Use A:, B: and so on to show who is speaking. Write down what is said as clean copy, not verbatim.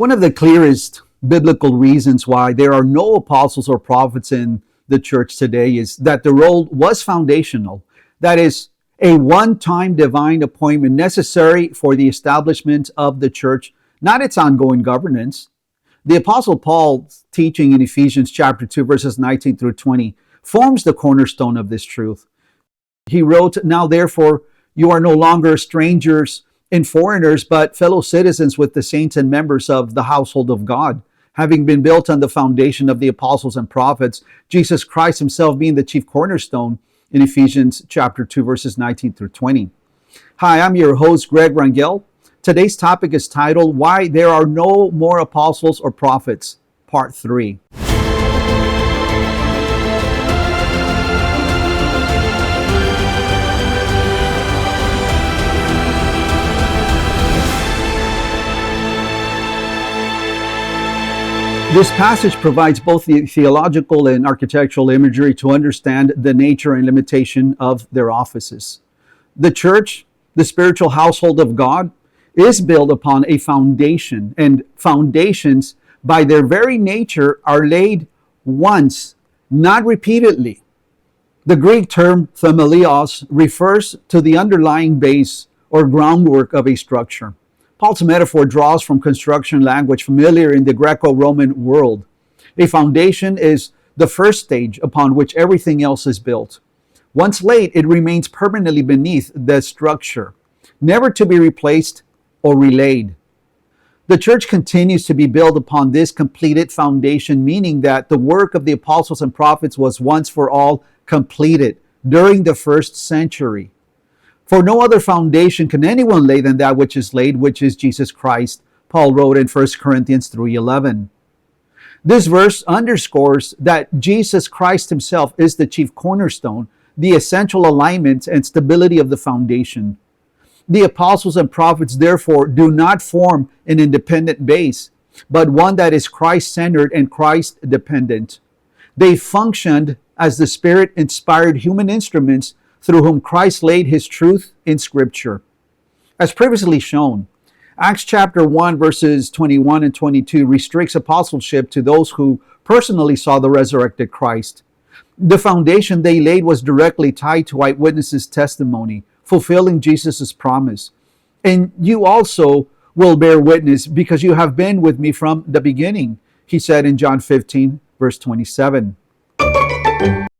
A: One of the clearest biblical reasons why there are no apostles or prophets in the church today is that the role was foundational. That is, a one-time divine appointment necessary for the establishment of the church, not its ongoing governance. The Apostle Paul's teaching in Ephesians chapter 2, verses 19 through 20, forms the cornerstone of this truth. He wrote, "Now therefore you are no longer strangers and foreigners, but fellow citizens with the saints and members of the household of God, having been built on the foundation of the apostles and prophets, Jesus Christ himself being the chief cornerstone," in Ephesians chapter 2, verses 19 through 20. Hi, I'm your host, Greg Rangel. Today's topic is titled, "Why There Are No More Apostles or Prophets," Part 3. This passage provides both the theological and architectural imagery to understand the nature and limitation of their offices. The church, the spiritual household of God, is built upon a foundation, and foundations, by their very nature, are laid once, not repeatedly. The Greek term themelios refers to the underlying base or groundwork of a structure. Paul's metaphor draws from construction language familiar in the Greco-Roman world. A foundation is the first stage upon which everything else is built. Once laid, it remains permanently beneath the structure, never to be replaced or relaid. The church continues to be built upon this completed foundation, meaning that the work of the apostles and prophets was once for all completed during the first century. For no other foundation can anyone lay than that which is laid, which is Jesus Christ, Paul wrote in 1 Corinthians 3:11. This verse underscores that Jesus Christ himself is the chief cornerstone, the essential alignment and stability of the foundation. The apostles and prophets, therefore, do not form an independent base, but one that is Christ-centered and Christ-dependent. They functioned as the Spirit-inspired human instruments through whom Christ laid his truth in Scripture. As previously shown, Acts chapter 1, verses 21 and 22 restricts apostleship to those who personally saw the resurrected Christ. The foundation they laid was directly tied to eyewitnesses' testimony, fulfilling Jesus' promise. "And you also will bear witness because you have been with me from the beginning," he said in John 15, verse 27.